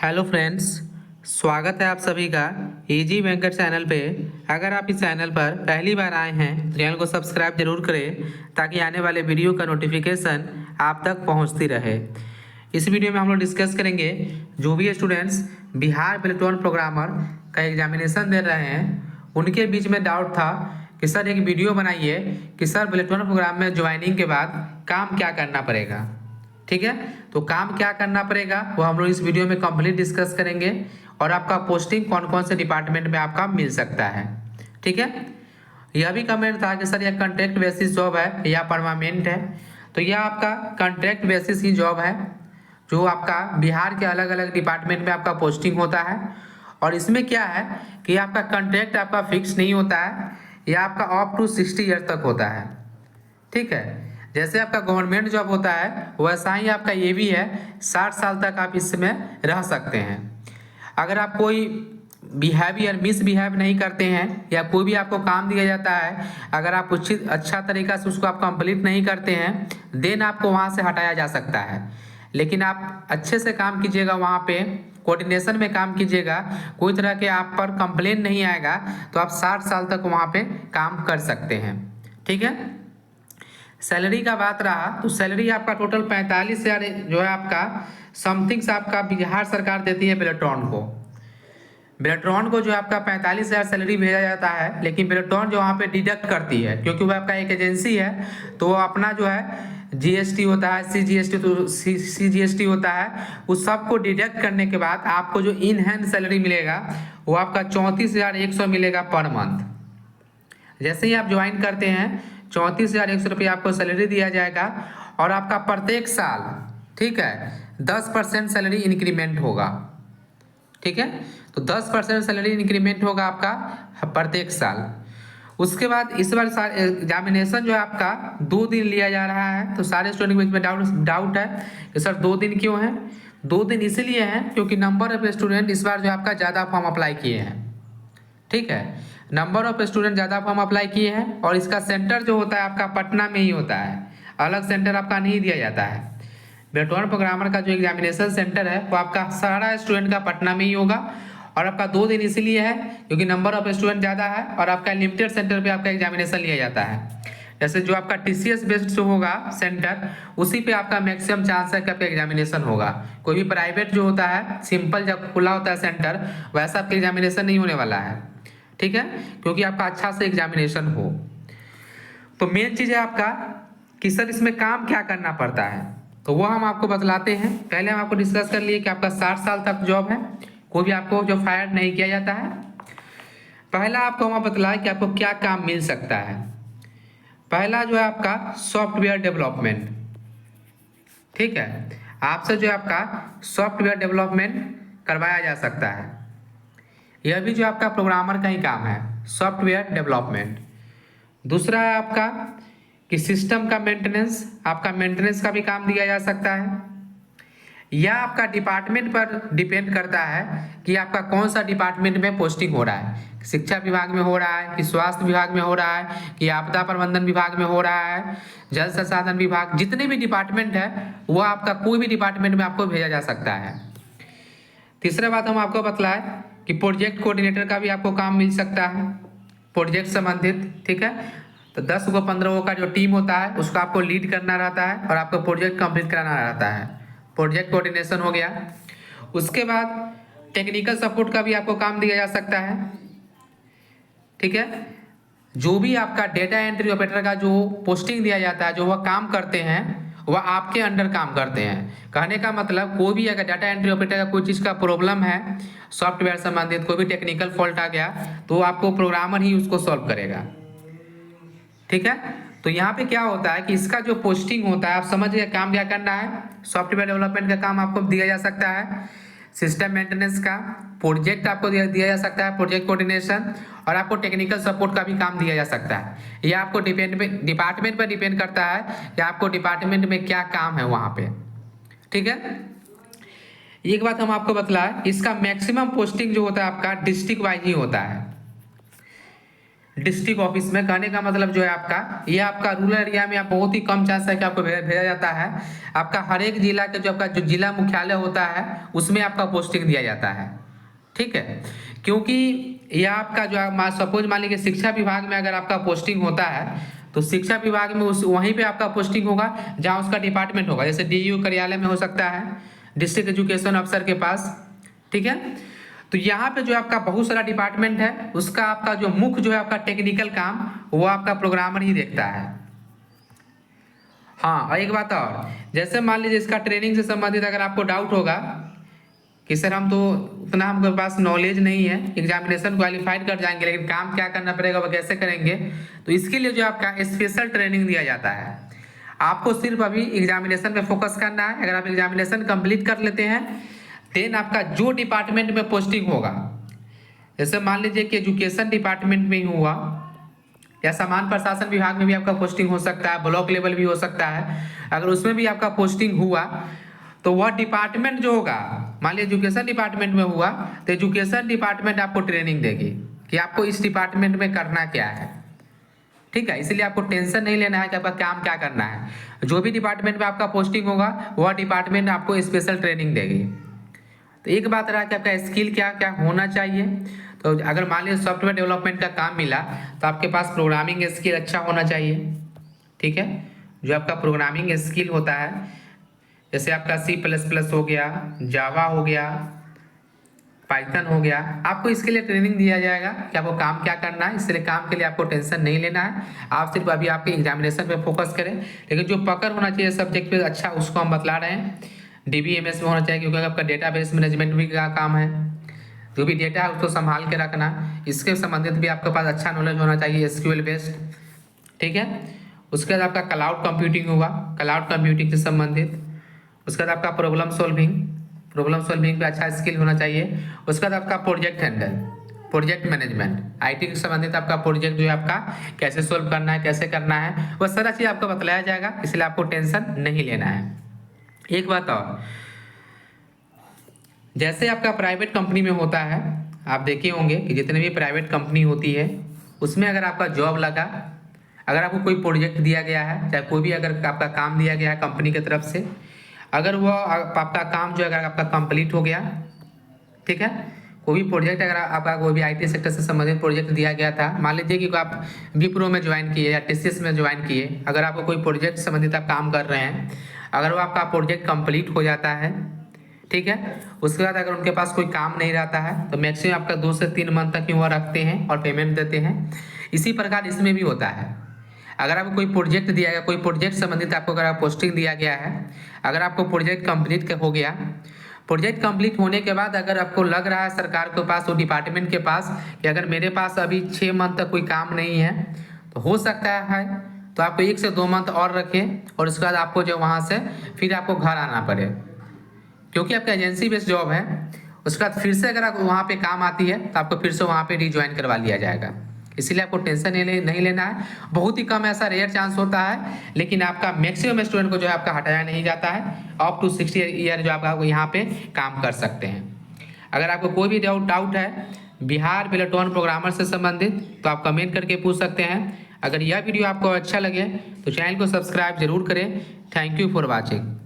Hello friends, स्वागत है आप सभी का इजी वेंकट चैनल पे। अगर आप इस चैनल पर पहली बार आए हैं तो चैनल को सब्सक्राइब जरूर करें ताकि आने वाले वीडियो का नोटिफिकेशन आप तक पहुंचती रहे। इस वीडियो में हम लोग डिस्कस करेंगे जो भी स्टूडेंट्स बिहार बिल्टोन प्रोग्रामर का एग्जामिनेशन दे रहे हैं उनके बीच में डाउट था कि सर एक वीडियो बनाइए कि सर बिल्टोन प्रोग्राम में ज्वाइनिंग के बाद काम क्या करना पड़ेगा। ठीक है, तो काम क्या करना पड़ेगा वो हम लोग इस वीडियो में कंप्लीट डिस्कस करेंगे और आपका पोस्टिंग कौन कौन से डिपार्टमेंट में आपका मिल सकता है। ठीक है, यह भी कमेंट था कि सर यह कॉन्ट्रैक्ट बेसिस जॉब है या परमानेंट है। तो यह आपका कॉन्ट्रैक्ट बेसिस ही जॉब है जो आपका बिहार के अलग अलग डिपार्टमेंट में आपका पोस्टिंग होता है। और इसमें क्या है कि आपका कॉन्ट्रैक्ट आपका फिक्स नहीं होता है, यह आपका अप टू 60 ईयर तक होता है। ठीक है, जैसे आपका गवर्नमेंट जॉब होता है वैसा ही आपका ये भी है, 60 साल तक आप इसमें रह सकते हैं। अगर आप कोई बिहेवियर मिसबिहेव नहीं करते हैं या कोई भी आपको काम दिया जाता है, अगर आप उचित अच्छा तरीका से उसको आप कंप्लीट नहीं करते हैं देन आपको वहाँ से हटाया जा सकता है। लेकिन आप अच्छे से काम कीजिएगा, वहाँ पे कोऑर्डिनेशन में काम कीजिएगा, कोई तरह के आप पर कंप्लेन नहीं आएगा तो आप 60 साल तक वहाँ पे काम कर सकते हैं। ठीक है, सैलरी का बात रहा तो सैलरी आपका टोटल 45,000 जो है आपका समथिंग्स आपका बिहार सरकार देती है बेलेट्रॉन को। बेलेट्रॉन को जो आपका 45,000 सैलरी भेजा जाता है, लेकिन बेलेट्रॉन जो वहाँ पे डिडक्ट करती है क्योंकि वो आपका एक एजेंसी है तो वो अपना जो है जीएसटी होता है, सीजीएसटी होता है, उस सबको डिडक्ट करने के बाद आपको जो इन हैंड सैलरी मिलेगा वो आपका 34,100 मिलेगा पर मंथ। जैसे ही आप ज्वाइन करते हैं 34,100 रुपये आपको सैलरी दिया जाएगा और आपका प्रत्येक साल, ठीक है, 10% सैलरी इंक्रीमेंट होगा। ठीक है, तो 10% सैलरी इंक्रीमेंट होगा आपका प्रत्येक साल। उसके बाद इस बार एग्जामिनेशन जो है आपका 2 दिन लिया जा रहा है। तो सारे स्टूडेंट के बीच में डाउट है कि सर 2 दिन क्यों है। 2 दिन इसलिए है क्योंकि नंबर ऑफ स्टूडेंट इस बार जो आपका ज़्यादा फॉर्म अप्लाई किए हैं। ठीक है, नंबर ऑफ स्टूडेंट ज़्यादा फॉर्म अप्लाई किए हैं और इसका सेंटर जो होता है आपका पटना में ही होता है, अलग सेंटर आपका नहीं दिया जाता है। बेल्टोन प्रोग्रामर का जो एग्जामिनेशन सेंटर है वो आपका सारा स्टूडेंट का पटना में ही होगा। और आपका 2 दिन इसीलिए है क्योंकि नंबर ऑफ स्टूडेंट ज़्यादा है और आपका लिमिटेड सेंटर पे आपका एग्जामिनेशन लिया जाता है। जैसे जो आपका टीसीएस बेस्ड जो होगा सेंटर, उसी पे आपका मैक्सिमम चांस है कि आपका एग्जामिनेशन होगा। कोई भी प्राइवेट जो होता है सिंपल जब खुला होता है सेंटर, वैसा आपका एग्जामिनेशन नहीं होने वाला है। ठीक है, क्योंकि आपका अच्छा से एग्जामिनेशन हो। तो मेन चीज़ है आपका कि सर इसमें काम क्या करना पड़ता है, तो वो हम आपको बतलाते हैं। पहले हम आपको डिस्कस कर लिए कि आपका 60 साल तक जॉब है, कोई भी आपको जो फायर नहीं किया जाता है। पहला आपको हम बतलाए कि आपको क्या काम मिल सकता है। पहला जो है आपका सॉफ्टवेयर डेवलपमेंट। ठीक है, आपसे जो है आपका सॉफ्टवेयर डेवलपमेंट करवाया जा सकता है। यह भी जो आपका प्रोग्रामर का ही काम है, सॉफ्टवेयर डेवलपमेंट। दूसरा है आपका कि सिस्टम का मेंटेनेंस, आपका मेंटेनेंस का भी काम दिया जा सकता है। यह आपका डिपार्टमेंट पर डिपेंड करता है कि आपका कौन सा डिपार्टमेंट में पोस्टिंग हो रहा है, शिक्षा विभाग में हो रहा है कि स्वास्थ्य विभाग में हो रहा है कि आपदा प्रबंधन विभाग में हो रहा है, जल संसाधन विभाग, जितने भी डिपार्टमेंट है वह आपका कोई भी डिपार्टमेंट में आपको भेजा जा सकता है। तीसरा बात हम आपको बतलाएं कि प्रोजेक्ट कोऑर्डिनेटर का भी आपको काम मिल सकता है, प्रोजेक्ट संबंधित। ठीक है, तो 10 को 15 का जो टीम होता है उसको आपको लीड करना रहता है और आपको प्रोजेक्ट कंप्लीट कराना रहता है, प्रोजेक्ट कोऑर्डिनेशन हो गया। उसके बाद टेक्निकल सपोर्ट का भी आपको काम दिया जा सकता है। ठीक है, जो भी आपका डेटा एंट्री ऑपरेटर का जो पोस्टिंग दिया जाता है, जो वह काम करते हैं वह आपके अंडर काम करते हैं। कहने का मतलब कोई भी अगर डाटा एंट्री ऑपरेटर का कोई चीज़ का प्रॉब्लम है, सॉफ्टवेयर संबंधित कोई भी टेक्निकल फॉल्ट आ गया तो आपको प्रोग्रामर ही उसको सॉल्व करेगा। ठीक है, तो यहाँ पे क्या होता है कि इसका जो पोस्टिंग होता है, आप समझिए काम क्या करना है। सॉफ्टवेयर डेवलपमेंट का काम आपको दिया जा सकता है, सिस्टम मेंटेनेंस का, प्रोजेक्ट आपको दिया जा सकता है, प्रोजेक्ट कोऑर्डिनेशन, और आपको टेक्निकल सपोर्ट का भी काम दिया जा सकता है। यह आपको डिपार्टमेंट पर डिपेंड करता है कि आपको डिपार्टमेंट में क्या काम है वहाँ पे। ठीक है, एक बात हम आपको बतलाएं, इसका मैक्सिमम पोस्टिंग जो होता है आपका डिस्ट्रिक्ट वाइज ही होता है। डिस्ट्रिक्ट ऑफिस में। कहने का मतलब जो है आपका, ये आपका रूरल एरिया में आप बहुत ही कम चांस है कि आपको भेजा जाता है। आपका हर एक जिला के जो आपका जो जिला मुख्यालय होता है उसमें आपका पोस्टिंग दिया जाता है, ठीक है। क्योंकि यह आपका जो सपोज मान लीजिए शिक्षा विभाग में अगर आपका पोस्टिंग होता है तो शिक्षा विभाग में उस वहीं पे आपका पोस्टिंग होगा जहाँ उसका डिपार्टमेंट होगा। जैसे डीयू कार्यालय में हो सकता है, डिस्ट्रिक्ट एजुकेशन अफसर के पास, ठीक है। तो यहाँ पे जो आपका बहुत सारा डिपार्टमेंट है, उसका आपका जो मुख्य जो है आपका टेक्निकल काम वो आपका प्रोग्रामर ही देखता है। हाँ, और एक बात और, जैसे मान लीजिए इसका ट्रेनिंग से संबंधित अगर आपको डाउट होगा कि सर हम तो उतना हमके पास नॉलेज नहीं है, एग्जामिनेशन क्वालिफाइड कर जाएंगे लेकिन काम क्या करना पड़ेगा वो कैसे करेंगे, तो इसके लिए जो आपका स्पेशल ट्रेनिंग दिया जाता है। आपको सिर्फ अभी एग्जामिनेशन पे फोकस करना है। अगर आप एग्जामिनेशन कंप्लीट कर लेते हैं देन आपका जो डिपार्टमेंट में पोस्टिंग होगा, जैसे मान लीजिए कि एजुकेशन डिपार्टमेंट में ही हुआ या सामान्य प्रशासन विभाग में भी आपका पोस्टिंग हो सकता है, ब्लॉक लेवल भी हो सकता है। अगर उसमें भी आपका पोस्टिंग हुआ तो वह डिपार्टमेंट जो होगा, मान लीजिए एजुकेशन डिपार्टमेंट में हुआ तो एजुकेशन डिपार्टमेंट आपको ट्रेनिंग देगी कि आपको इस डिपार्टमेंट में करना क्या है, ठीक है। इसलिए आपको टेंशन नहीं लेना है कि आपका काम क्या करना है। जो भी डिपार्टमेंट में आपका पोस्टिंग होगा वह डिपार्टमेंट आपको स्पेशल ट्रेनिंग देगी। तो एक बात रहा कि आपका स्किल क्या क्या होना चाहिए। तो अगर मान लीजिए सॉफ्टवेयर डेवलपमेंट का काम मिला तो आपके पास प्रोग्रामिंग स्किल अच्छा होना चाहिए, ठीक है। जो आपका प्रोग्रामिंग स्किल होता है, जैसे आपका C++ हो गया, जावा हो गया, पाइथन हो गया, आपको इसके लिए ट्रेनिंग दिया जाएगा कि आपको काम क्या करना है। इसलिए काम के लिए आपको टेंशन नहीं लेना है, आप सिर्फ अभी आपके एग्जामिनेशन पे फोकस करें। लेकिन जो पकड़ होना चाहिए सब्जेक्ट पे अच्छा, उसको हम बतला रहे हैं। DBMS में होना चाहिए क्योंकि आपका डेटाबेस मैनेजमेंट भी का काम है, जो भी डेटा है उसको संभाल के रखना, इसके संबंधित भी आपके पास अच्छा नॉलेज होना चाहिए, SQL बेस्ड, ठीक है। उसके बाद आपका क्लाउड कंप्यूटिंग होगा, क्लाउड कंप्यूटिंग से संबंधित। उसके बाद आपका प्रॉब्लम सॉल्विंग पे अच्छा स्किल होना चाहिए। उसके बाद आपका project handle, project management, IT से संबंधित आपका प्रोजेक्ट जो है आपका कैसे सोल्व करना है, कैसे करना है, वह सारा चीज़ आपको बतलाया जाएगा। इसलिए आपको टेंशन नहीं लेना है। एक बात और, जैसे आपका प्राइवेट कंपनी में होता है, आप देखे होंगे कि जितने भी प्राइवेट कंपनी होती है उसमें अगर आपका जॉब लगा, अगर आपको कोई प्रोजेक्ट दिया गया है, चाहे कोई भी अगर आपका काम दिया गया है कंपनी की तरफ से, अगर वो आपका काम जो अगर आपका कंप्लीट हो गया, ठीक है, कोई भी प्रोजेक्ट अगर आपका कोई भी IT सेक्टर से संबंधित प्रोजेक्ट दिया गया था, मान लीजिए कि आप विप्रो में ज्वाइन किए या TCS में ज्वाइन किए, अगर आपको कोई प्रोजेक्ट संबंधित आप काम कर रहे हैं, अगर वो आपका प्रोजेक्ट कंप्लीट हो जाता है, ठीक है, उसके बाद अगर उनके पास कोई काम नहीं रहता है तो मैक्सिमम आपका 2 से 3 मंथ तक ही वो रखते हैं और पेमेंट देते हैं। इसी प्रकार इसमें भी होता है। अगर आपको कोई प्रोजेक्ट दिया गया, कोई प्रोजेक्ट संबंधित आपको अगर पोस्टिंग दिया गया है, अगर आपको प्रोजेक्ट कंप्लीट हो गया, प्रोजेक्ट कंप्लीट होने के बाद अगर आपको लग रहा है सरकार के पास, वो डिपार्टमेंट के पास, कि अगर मेरे पास अभी 6 मंथ तक कोई काम नहीं है तो हो सकता है तो आपको 1 से 2 मंथ और रखें और उसके बाद आपको जो वहाँ से फिर आपको घर आना पड़े, क्योंकि आपका एजेंसी बेस्ड जॉब है। उसके बाद फिर से अगर आप वहाँ पे काम आती है तो आपको फिर से वहाँ पे रिज्वाइन करवा लिया जाएगा। इसीलिए आपको टेंशन नहीं लेना है। बहुत ही कम ऐसा रेयर चांस होता है, लेकिन आपका मैक्सिमम स्टूडेंट को जो है आपका हटाया नहीं जाता है। अप टू 60 ईयर जो आपका यहाँ पे काम कर सकते हैं। अगर आपको कोई भी डाउट है बिहार पेलेटोन प्रोग्रामर से संबंधित तो आप कमेंट करके पूछ सकते हैं। अगर यह वीडियो आपको अच्छा लगे तो चैनल को सब्सक्राइब जरूर करें। Thank you for watching.